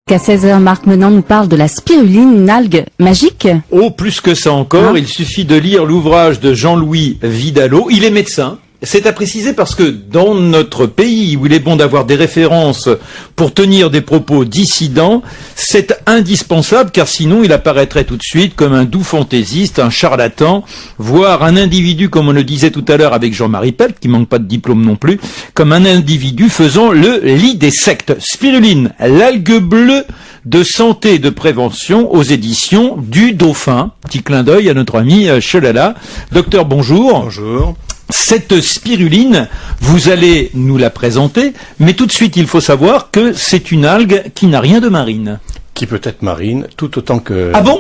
Qu'à 16h, Marc Menant nous parle de la spiruline, une algue magique. Oh, plus que ça encore, il suffit de lire l'ouvrage de Jean-Louis Vidalot. Il est médecin. C'est à préciser parce que dans notre pays où il est bon d'avoir des références pour tenir des propos dissidents, c'est indispensable car sinon il apparaîtrait tout de suite comme un doux fantaisiste, un charlatan, voire un individu, comme on le disait tout à l'heure avec Jean-Marie Pelt, qui manque pas de diplôme non plus, comme un individu faisant le lit des sectes. Spiruline, l'algue bleue de santé et de prévention aux éditions du Dauphin. Petit clin d'œil à notre ami Chelala. Docteur, bonjour. Bonjour. Cette spiruline, vous allez nous la présenter, mais tout de suite il faut savoir que c'est une algue qui n'a rien de marine. Qui peut être marine, tout autant que... Ah bon?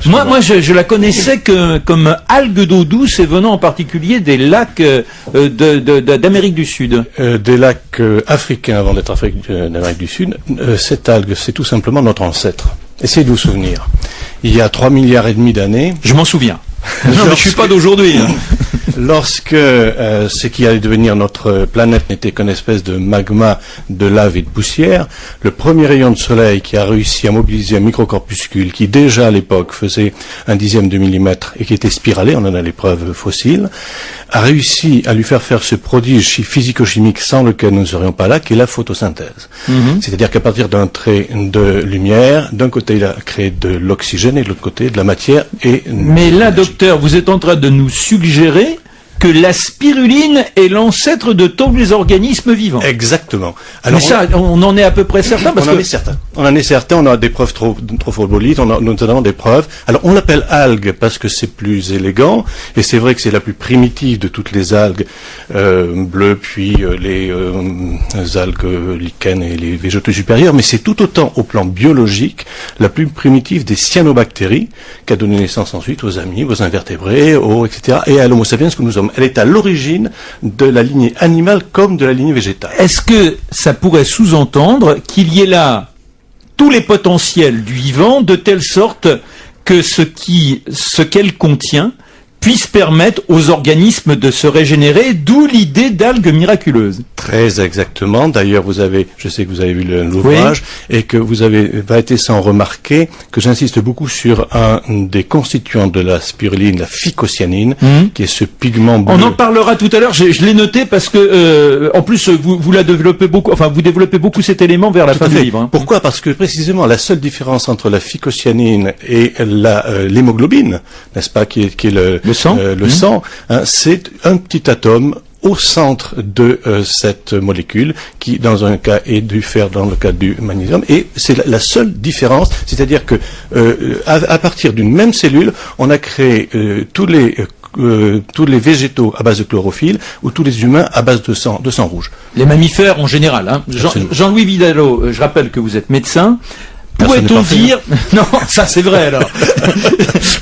Moi je la connaissais comme algue d'eau douce et venant en particulier des lacs d'Amérique du Sud. Des lacs africains avant d'être d'Amérique du Sud. Cette algue, c'est tout simplement notre ancêtre. Essayez de vous souvenir. Il y a 3,5 milliards d'années... Je m'en souviens. Non, mais je suis pas d'aujourd'hui. Lorsque ce qui allait devenir notre planète n'était qu'une espèce de magma de lave et de poussière, le premier rayon de soleil qui a réussi à mobiliser un microcorpuscule qui déjà à l'époque faisait 1/10 de millimètre et qui était spiralé, on en a les preuves fossiles, a réussi à lui faire ce prodige physico-chimique sans lequel nous ne serions pas là, qui est la photosynthèse. C'est-à-dire qu'à partir d'un trait de lumière, d'un côté il a créé de l'oxygène et de l'autre côté de la matière et... Mais là, docteur, vous êtes en train de nous suggérer que la spiruline est l'ancêtre de tous les organismes vivants. Exactement. Alors, mais ça, on en est à peu près certain parce on en est certain, on a des preuves trophobolites, on a notamment des preuves. Alors, on l'appelle algue parce que c'est plus élégant, et c'est vrai que c'est la plus primitive de toutes les algues bleues, puis les algues lichens et les végétaux supérieurs, mais c'est tout autant au plan biologique la plus primitive des cyanobactéries, qui a donné naissance ensuite aux amibes, aux invertébrés, etc., et à l'homo sapiens que nous sommes. Elle est à l'origine de la lignée animale comme de la lignée végétale. Est-ce que ça pourrait sous-entendre qu'il y ait là tous les potentiels du vivant de telle sorte que ce qu'elle contient puisse permettre aux organismes de se régénérer, d'où l'idée d'algues miraculeuses? Très exactement. D'ailleurs, je sais que vous avez vu l'ouvrage, oui, et que vous avez pas été sans remarquer que j'insiste beaucoup sur un des constituants de la spiruline, la phycocyanine, qui est ce pigment bleu. On en parlera tout à l'heure. Je l'ai noté parce que, en plus, vous la développez beaucoup. Enfin, vous développez beaucoup cet élément vers la fin du livre. Pourquoi? Parce que précisément la seule différence entre la phycocyanine et l'hémoglobine, n'est-ce pas, qui est le sang, hein, c'est un petit atome au centre de cette molécule qui, dans un cas, est du fer, dans le cas du magnésium, et c'est la seule différence, c'est-à-dire que à partir d'une même cellule, on a créé tous les végétaux à base de chlorophylle ou tous les humains à base de sang rouge. Les mammifères en général. Hein. Jean-Louis Vidalot, je rappelle que vous êtes médecin. Pourrait-on dire... Non, ça c'est vrai alors.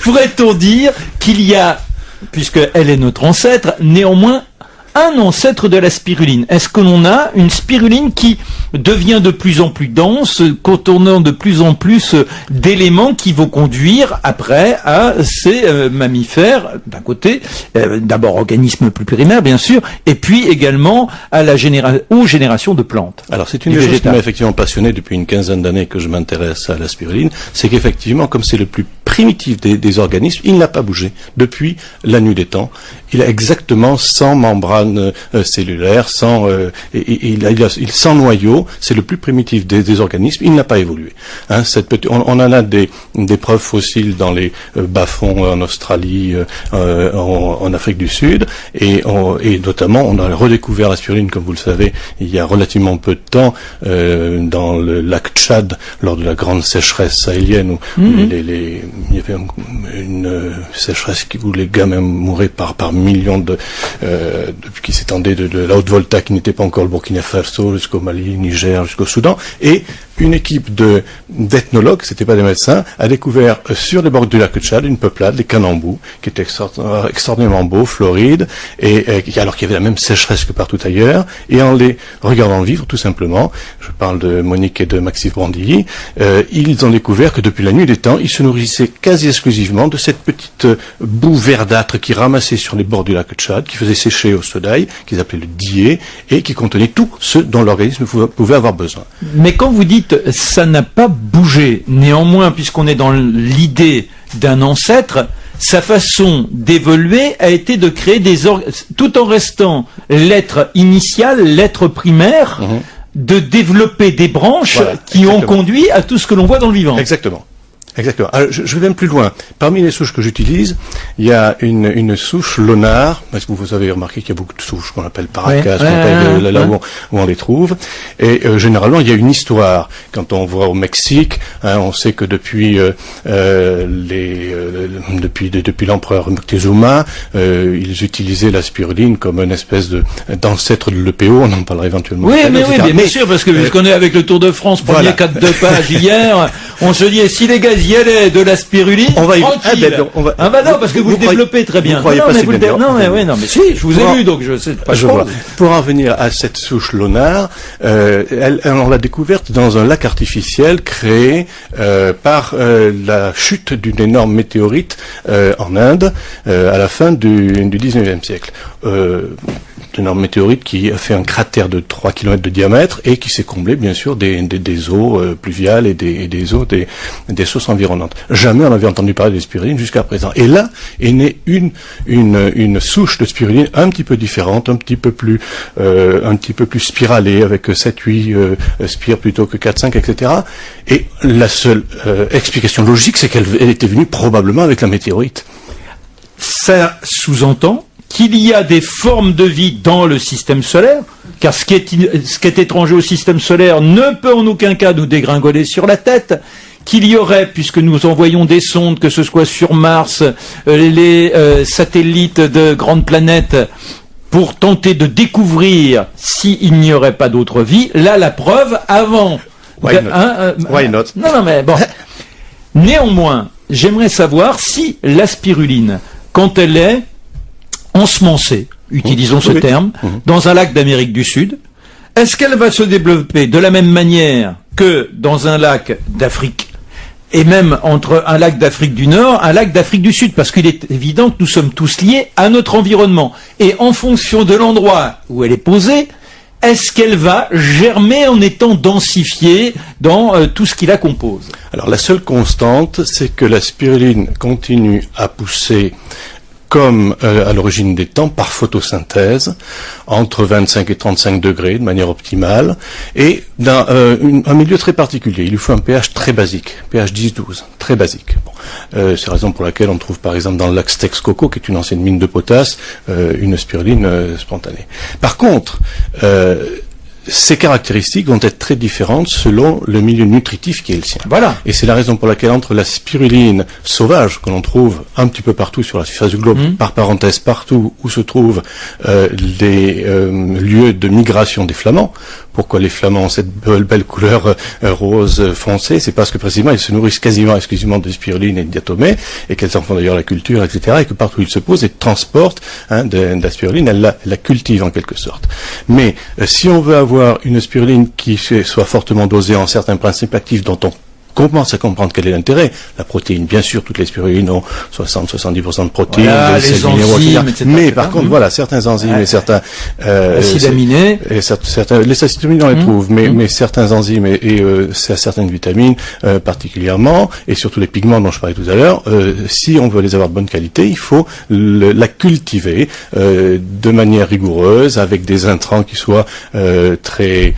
Pourrait-on dire qu'il y a, puisque elle est notre ancêtre, néanmoins un ancêtre de la spiruline? Est-ce que l'on a une spiruline qui devient de plus en plus dense, contournant de plus en plus d'éléments qui vont conduire après à ces mammifères, d'un côté, d'abord organismes plus primaires bien sûr, et puis également à aux générations de plantes? Alors c'est une des choses qui m'a effectivement passionné depuis une quinzaine d'années que je m'intéresse à la spiruline, c'est qu'effectivement, comme c'est le plus primitif des organismes, il n'a pas bougé depuis la nuit des temps. Il a exactement 100 membranes cellulaires, sans noyau. C'est le plus primitif des organismes. Il n'a pas évolué. Hein, on en a des preuves fossiles dans les bas-fonds en Australie, en Afrique du Sud, et notamment on a redécouvert la spiruline, comme vous le savez, il y a relativement peu de temps dans le lac Tchad lors de la grande sécheresse sahélienne où il y avait une sécheresse où les gars même mouraient par millions qui s'étendait de la Haute-Volta, qui n'était pas encore le Burkina Faso, jusqu'au Mali, Niger, jusqu'au Soudan, et une équipe d'ethnologues, c'était pas des médecins, a découvert sur les bords du lac Tchad une peuplade, les Kanambous, qui était extraordinairement beau, floride, alors qu'il y avait la même sécheresse que partout ailleurs, et en les regardant vivre, tout simplement, je parle de Monique et de Maxime Brandilly, ils ont découvert que depuis la nuit des temps, ils se nourrissaient quasi exclusivement de cette petite boue verdâtre qui ramassait sur les bords du lac Tchad, qui faisait sécher au soleil, qu'ils appelaient le dié, et qui contenait tout ce dont l'organisme pouvait avoir besoin. Mais quand vous dites fait, ça n'a pas bougé. Néanmoins, puisqu'on est dans l'idée d'un ancêtre, sa façon d'évoluer a été de créer tout en restant l'être initial, l'être primaire, de développer des branches qui ont conduit à tout ce que l'on voit dans le vivant. Exactement. Exactement. Alors, je vais même plus loin. Parmi les souches que j'utilise, il y a une souche Lonard. Est-ce que vous avez remarqué qu'il y a beaucoup de souches qu'on appelle Paracas, où on les trouve. Et généralement, il y a une histoire. Quand on voit au Mexique, on sait que depuis l'empereur Moctezuma, ils utilisaient la spiruline comme une espèce d'ancêtre de l'EPO. On en parlera éventuellement. Oui, bien sûr, parce que puisqu'on est avec le Tour de France, premier 4 de page hier, on se dit, si les gars y allaient de la spiruline, on va y tranquille. Non, parce que vous le développez très bien. Mais si, je vous ai lu, donc je sais pas. Je vois. Pour en venir à cette souche Lonard, on l'a découverte dans un lac artificiel créé par la chute d'une énorme météorite en Inde à la fin du 19e siècle. Une énorme météorite qui a fait un cratère de 3 km de diamètre et qui s'est comblé, bien sûr, des eaux pluviales et des eaux des sources environnantes. Jamais on n'avait entendu parler de spiruline jusqu'à présent. Et là est née une souche de spiruline un petit peu différente, un petit peu plus spiralée, avec 7-8 spires plutôt que 4-5, etc. Et la seule explication logique, c'est qu'elle était venue probablement avec la météorite. Ça sous-entend qu'il y a des formes de vie dans le système solaire, car ce qui est étranger au système solaire ne peut en aucun cas nous dégringoler sur la tête, qu'il y aurait, puisque nous envoyons des sondes, que ce soit sur Mars, les satellites de grandes planètes, pour tenter de découvrir s'il n'y aurait pas d'autre vie, là la preuve avant... Why not? Non, mais bon. Néanmoins, j'aimerais savoir si la spiruline, quand elle est ensemencée, utilisons ce terme, dans un lac d'Amérique du Sud, est-ce qu'elle va se développer de la même manière que dans un lac d'Afrique, et même entre un lac d'Afrique du Nord, un lac d'Afrique du Sud, parce qu'il est évident que nous sommes tous liés à notre environnement, et en fonction de l'endroit où elle est posée, est-ce qu'elle va germer en étant densifiée dans tout ce qui la compose? Alors la seule constante, c'est que la spiruline continue à pousser comme à l'origine des temps, par photosynthèse, entre 25 et 35 degrés, de manière optimale, et dans un milieu très particulier. Il lui faut un pH très basique, pH 10-12, très basique. Bon. C'est la raison pour laquelle on trouve par exemple dans le lac Texcoco, qui est une ancienne mine de potasse, une spiruline spontanée. Par contre, ces caractéristiques vont être très différentes selon le milieu nutritif qui est le sien. Voilà. Et c'est la raison pour laquelle entre la spiruline sauvage, que l'on trouve un petit peu partout sur la surface du globe, par parenthèse partout où se trouvent les lieux de migration des flamands. Pourquoi les flamands ont cette belle couleur rose foncé? C'est parce que précisément ils se nourrissent quasiment exclusivement de spiruline et de diatomée, et qu'elles en font d'ailleurs la culture, etc. Et que partout où ils se posent, ils transportent de la spiruline, elles la cultivent en quelque sorte. Mais si on veut avoir une spiruline qui soit fortement dosée en certains principes actifs dont on commence à comprendre quel est l'intérêt. La protéine, bien sûr, toutes les spirulines ont 60-70% de protéines, voilà, les enzymes, etc. Mais par contre, voilà, certains enzymes et certains acides aminés, et les acides aminés on les trouve, mais certains enzymes et certaines vitamines particulièrement, et surtout les pigments dont je parlais tout à l'heure, si on veut les avoir de bonne qualité, il faut la cultiver de manière rigoureuse, avec des intrants qui soient très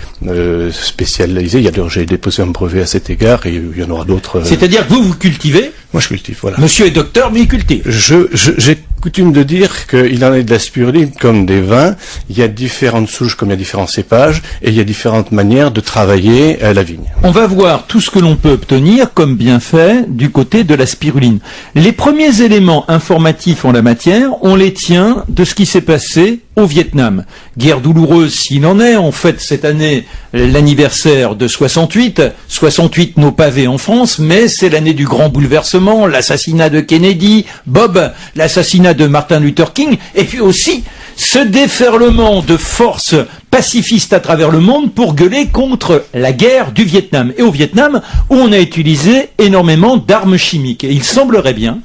spécialisés. J'ai déposé un brevet à cet égard, et il y en aura d'autres. C'est-à-dire que vous cultivez? Moi, je cultive, voilà. Monsieur est docteur, mais il cultive. J'ai coutume de dire qu'il en est de la spiruline comme des vins. Il y a différentes souches comme il y a différents cépages, et il y a différentes manières de travailler la vigne. On va voir tout ce que l'on peut obtenir comme bienfait du côté de la spiruline. Les premiers éléments informatifs en la matière, on les tient de ce qui s'est passé au Vietnam. Guerre douloureuse s'il en est. On fête cette année l'anniversaire de 68. 68 nos pavés en France, mais c'est l'année du grand bouleversement, l'assassinat de Kennedy, Bob, l'assassinat de Martin Luther King, et puis aussi ce déferlement de forces pacifistes à travers le monde pour gueuler contre la guerre du Vietnam. Et au Vietnam, où on a utilisé énormément d'armes chimiques. Et il semblerait bien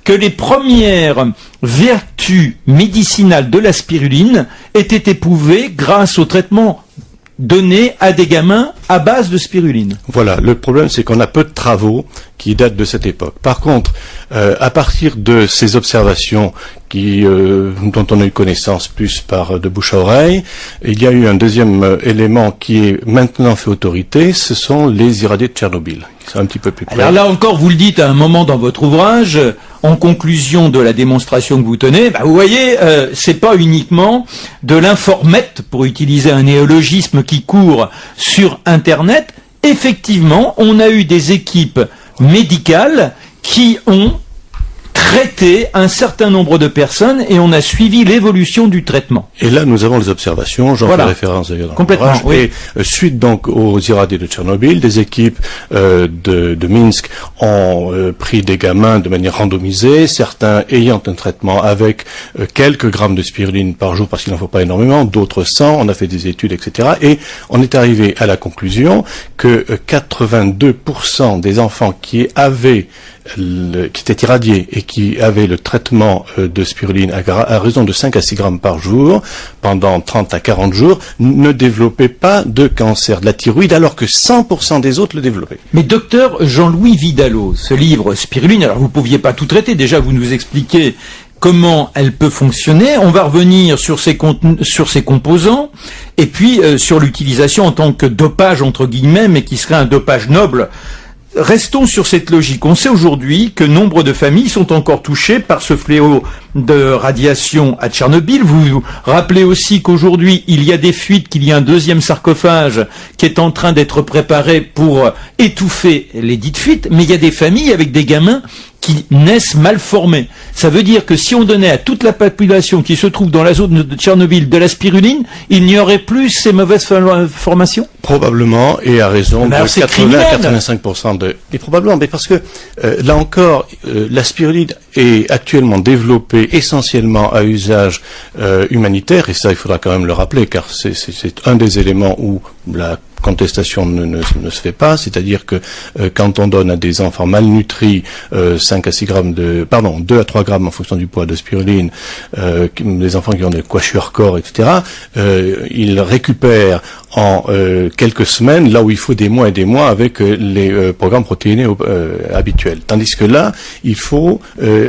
que les premières vertus médicinales de la spiruline aient été éprouvées grâce au traitement donné à des gamins à base de spiruline. Voilà, le problème c'est qu'on a peu de travaux qui datent de cette époque. Par contre, à partir de ces observations dont on a eu connaissance plus par de bouche à oreille, il y a eu un deuxième élément qui est maintenant fait autorité, ce sont les irradiés de Tchernobyl, qui sont un petit peu plus près. Alors là encore, vous le dites à un moment dans votre ouvrage, en conclusion de la démonstration que vous tenez, vous voyez, c'est pas uniquement de l'informette, pour utiliser un néologisme qui court sur Internet. Effectivement, on a eu des équipes médicales qui ont traité un certain nombre de personnes et on a suivi l'évolution du traitement. Et là, nous avons les observations, j'en fais référence d'ailleurs dans l'ouvrage. Oui. Et suite donc aux irradiés de Tchernobyl, des équipes de Minsk ont pris des gamins de manière randomisée, certains ayant un traitement avec quelques grammes de spiruline par jour parce qu'il n'en faut pas énormément, d'autres 100, on a fait des études, etc. Et on est arrivé à la conclusion que 82% des enfants qui étaient irradiés et qui avaient le traitement de spiruline à raison de 5 à 6 grammes par jour pendant 30 à 40 jours ne développaient pas de cancer de la thyroïde alors que 100% des autres le développaient. Mais docteur Jean-Louis Vidalot, ce livre Spiruline, alors vous pouviez pas tout traiter, déjà vous nous expliquez comment elle peut fonctionner, on va revenir sur ses composants et puis sur l'utilisation en tant que dopage entre guillemets, mais qui serait un dopage noble. Restons sur cette logique. On sait aujourd'hui que nombre de familles sont encore touchées par ce fléau de radiation à Tchernobyl. Vous vous rappelez aussi qu'aujourd'hui, il y a des fuites, qu'il y a un deuxième sarcophage qui est en train d'être préparé pour étouffer les dites fuites, mais il y a des familles avec des gamins qui naissent mal formés. Ça veut dire que si on donnait à toute la population qui se trouve dans la zone de Tchernobyl de la spiruline, il n'y aurait plus ces mauvaises formations? Probablement, et à raison de 80-85% Et probablement, mais parce que, là encore, la spiruline est actuellement développée essentiellement à usage humanitaire, et ça il faudra quand même le rappeler, car c'est un des éléments où la contestation ne se fait pas, c'est-à-dire que quand on donne à des enfants malnutris 5 à 6 grammes 2 à 3 grammes en fonction du poids de spiruline, des enfants qui ont des kwashiorkor, etc., ils récupèrent en quelques semaines, là où il faut des mois et des mois avec les programmes protéinés habituels. Tandis que là, il faut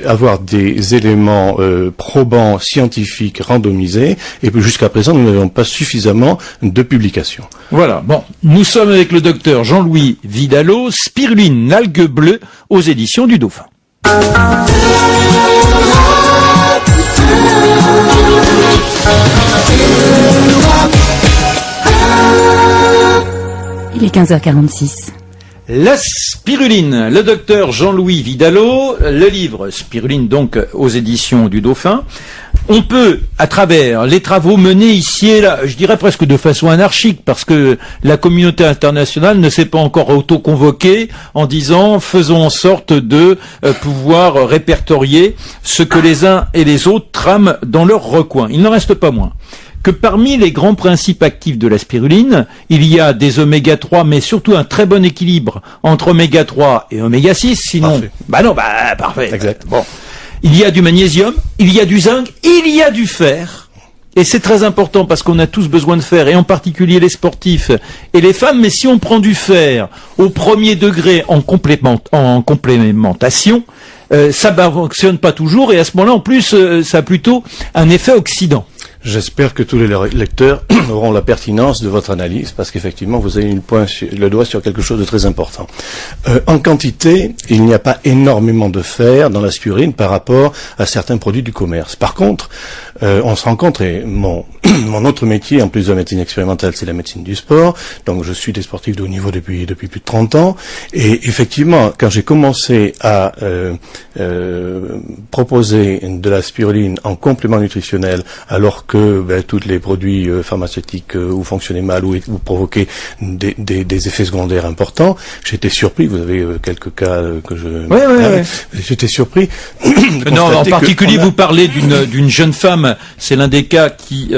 avoir des éléments probants, scientifiques, randomisés, et puis jusqu'à présent, nous n'avons pas suffisamment de publications. Voilà, bon, nous sommes avec le docteur Jean-Louis Vidalot, Spiruline, l'algue bleue, aux éditions du Dauphin. Il est 15h46. La spiruline, le docteur Jean-Louis Vidalot, le livre Spiruline donc aux éditions du Dauphin. On peut, à travers les travaux menés ici et là, je dirais presque de façon anarchique, parce que la communauté internationale ne s'est pas encore auto-convoquée en disant faisons en sorte de pouvoir répertorier ce que les uns et les autres trament dans leur recoin. Il n'en reste pas moins que parmi les grands principes actifs de la spiruline, il y a des oméga 3, mais surtout un très bon équilibre entre oméga 3 et oméga 6, sinon... Parfait. Parfait. Exact. Bon. Il y a du magnésium, il y a du zinc, il y a du fer. Et c'est très important parce qu'on a tous besoin de fer, et en particulier les sportifs et les femmes, mais si on prend du fer au premier degré en complémentation, ça ne fonctionne pas toujours, et à ce moment-là, en plus, ça a plutôt un effet oxydant. J'espère que tous les lecteurs auront la pertinence de votre analyse, parce qu'effectivement, vous avez mis le doigt sur quelque chose de très important. En quantité, il n'y a pas énormément de fer dans la spiruline par rapport à certains produits du commerce. Par contre, on se rend compte, et mon autre métier, en plus de la médecine expérimentale, c'est la médecine du sport, donc je suis des sportifs de haut niveau depuis plus de 30 ans, et effectivement, quand j'ai commencé à proposer de la spiruline en complément nutritionnel, alors que tous les produits pharmaceutiques ou fonctionnaient mal ou provoquaient des effets secondaires importants, j'étais surpris. Vous avez quelques cas que je... Oui. J'étais surpris. Non, en particulier, vous parlez d'une jeune femme. C'est l'un des cas qui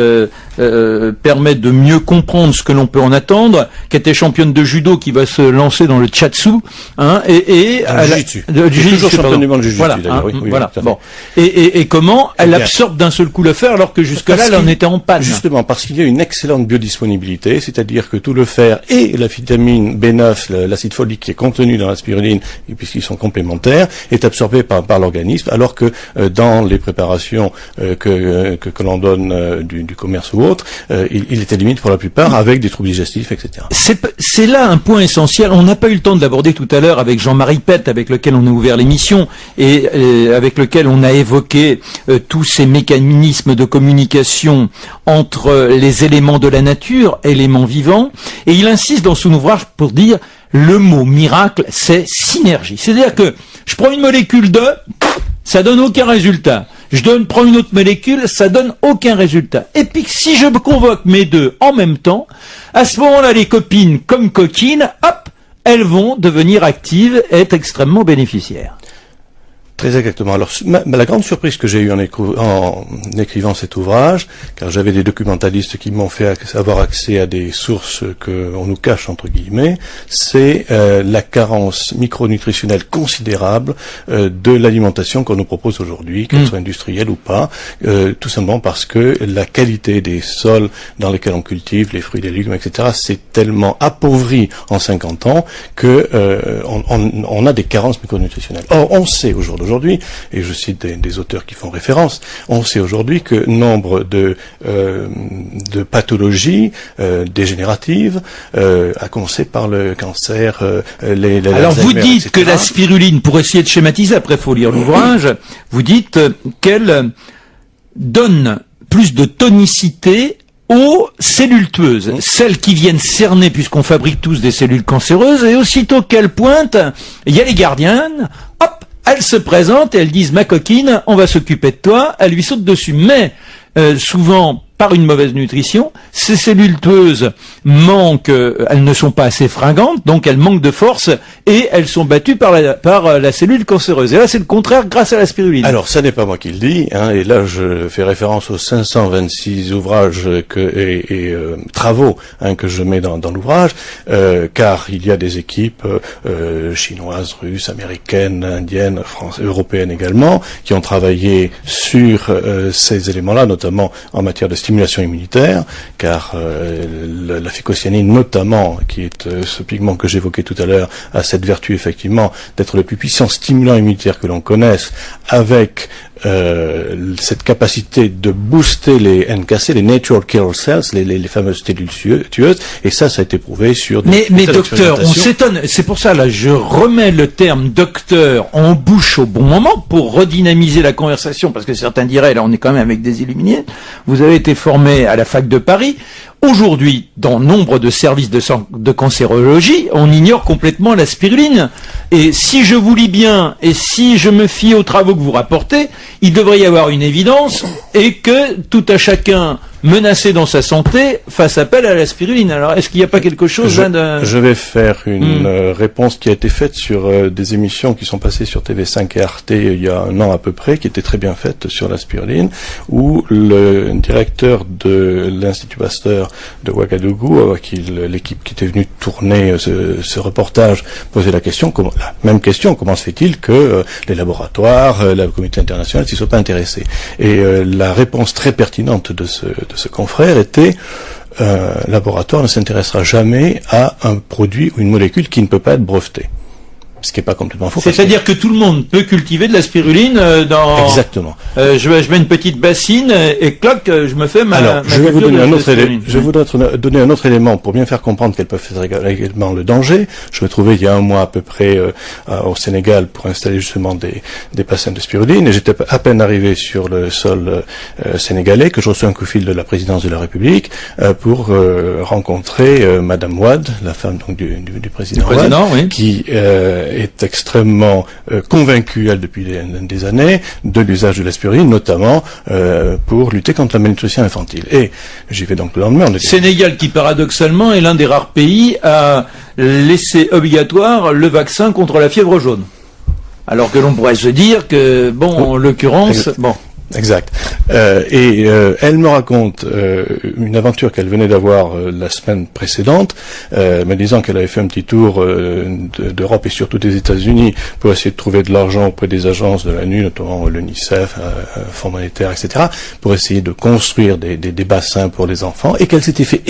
permet de mieux comprendre ce que l'on peut en attendre, qui était championne de judo, qui va se lancer dans le chatsu, jiu-jitsu. Toujours championne du monde de jiu-jitsu, voilà, d'ailleurs. Voilà. Bon. Et comment elle absorbe d'un seul coup le fer, alors que jusque-là, céréales en étaient en panne. Justement, parce qu'il y a une excellente biodisponibilité, c'est-à-dire que tout le fer et la vitamine B9, l'acide folique qui est contenu dans la spiruline, et puisqu'ils sont complémentaires, est absorbé par l'organisme, alors que dans les préparations que l'on donne du commerce ou autre, il est éliminé pour la plupart avec des troubles digestifs, etc. C'est là un point essentiel. On n'a pas eu le temps de l'aborder tout à l'heure avec Jean-Marie Pett, avec lequel on a ouvert l'émission et avec lequel on a évoqué tous ces mécanismes de communication entre les éléments de la nature, éléments vivants. Et il insiste dans son ouvrage pour dire le mot miracle, c'est synergie. C'est-à-dire que je prends une molécule de, ça donne aucun résultat. Prends une autre molécule, ça donne aucun résultat. Et puis si je convoque mes deux en même temps, à ce moment-là, les copines comme coquines, hop, elles vont devenir actives et être extrêmement bénéficiaires. Très exactement. Alors, la grande surprise que j'ai eue en écrivant cet ouvrage, car j'avais des documentalistes qui m'ont fait avoir accès à des sources qu'on nous cache, entre guillemets, c'est la carence micronutritionnelle considérable de l'alimentation qu'on nous propose aujourd'hui, qu'elle soit industrielle ou pas, tout simplement parce que la qualité des sols dans lesquels on cultive les fruits, les légumes, etc., c'est tellement appauvri en 50 ans que on a des carences micronutritionnelles. Or, on sait aujourd'hui, et je cite des auteurs qui font référence, on sait aujourd'hui que nombre de pathologies dégénératives, à commencer par le cancer, alors vous dites etc. que la spiruline, pour essayer de schématiser, après il faut lire l'ouvrage, vous dites qu'elle donne plus de tonicité aux cellules tueuses, celles qui viennent cerner, puisqu'on fabrique tous des cellules cancéreuses, et aussitôt qu'elles pointent, il y a les gardiennes, hop, elles se présentent et elles disent « ma coquine, on va s'occuper de toi », elles lui sautent dessus. Mais souvent, par une mauvaise nutrition, ces cellules tueuses manquent, elles ne sont pas assez fringantes, donc elles manquent de force et elles sont battues par la cellule cancéreuse. Et là, c'est le contraire grâce à la spiruline. Alors, ça n'est pas moi qui le dis, hein, et là, je fais référence aux 526 ouvrages et travaux que je mets dans l'ouvrage, car il y a des équipes chinoises, russes, américaines, indiennes, françaises, européennes également, qui ont travaillé sur ces éléments-là, notamment en matière de stimulation immunitaire, car la phycocyanine notamment, qui est ce pigment que j'évoquais tout à l'heure, a cette vertu effectivement d'être le plus puissant stimulant immunitaire que l'on connaisse, avec cette capacité de booster les NKC, les Natural Killer Cells, les fameuses cellules tueuses, et ça a été prouvé sur des mais docteur, on s'étonne, c'est pour ça là, je remets le terme docteur en bouche au bon moment pour redynamiser la conversation, parce que certains diraient, là on est quand même avec des illuminés, vous avez été formé à la fac de Paris. Aujourd'hui, dans nombre de services de cancérologie, on ignore complètement la spiruline. Et si je vous lis bien, et si je me fie aux travaux que vous rapportez, il devrait y avoir une évidence, et que tout à chacun menacé dans sa santé fasse appel à la spiruline. Alors, est-ce qu'il n'y a pas quelque chose Je vais faire une réponse qui a été faite sur des émissions qui sont passées sur TV5 et Arte il y a un an à peu près, qui était très bien faite sur la spiruline, où le directeur de l'Institut Pasteur de Ouagadougou, l'équipe qui était venue tourner ce reportage, posait la même question, comment se fait-il que les laboratoires, la communauté internationale s'y soient pas intéressés? Et la réponse très pertinente de ce confrère était laboratoire ne s'intéressera jamais à un produit ou une molécule qui ne peut pas être brevetée. Ce qui n'est pas complètement faux. C'est-à-dire que tout le monde peut cultiver de la spiruline dans... Exactement. Je mets une petite bassine et cloc, je me fais ma... Alors, je vais vous donner un autre élément pour bien faire comprendre qu'elles peuvent faire également le danger. Je me trouvais il y a un mois à peu près au Sénégal pour installer justement des bassins de spiruline, et j'étais à peine arrivé sur le sol sénégalais que je reçois un coup de fil de la présidence de la République pour rencontrer Madame Wade, la femme donc du président Wade, oui. Qui est extrêmement convaincue, elle, depuis des années, de l'usage de l'aspirine, notamment pour lutter contre la malnutrition infantile. Et j'y vais donc le lendemain. Sénégal, qui paradoxalement est l'un des rares pays à laisser obligatoire le vaccin contre la fièvre jaune. Alors que l'on pourrait se dire que, bon, en l'occurrence, bon. Exact. Elle me raconte une aventure qu'elle venait d'avoir la semaine précédente, me disant qu'elle avait fait un petit tour d'Europe et surtout des États-Unis pour essayer de trouver de l'argent auprès des agences de l'ANU, notamment l'UNICEF, Fonds monétaire, etc., pour essayer de construire des bassins pour les enfants, et qu'elle s'était fait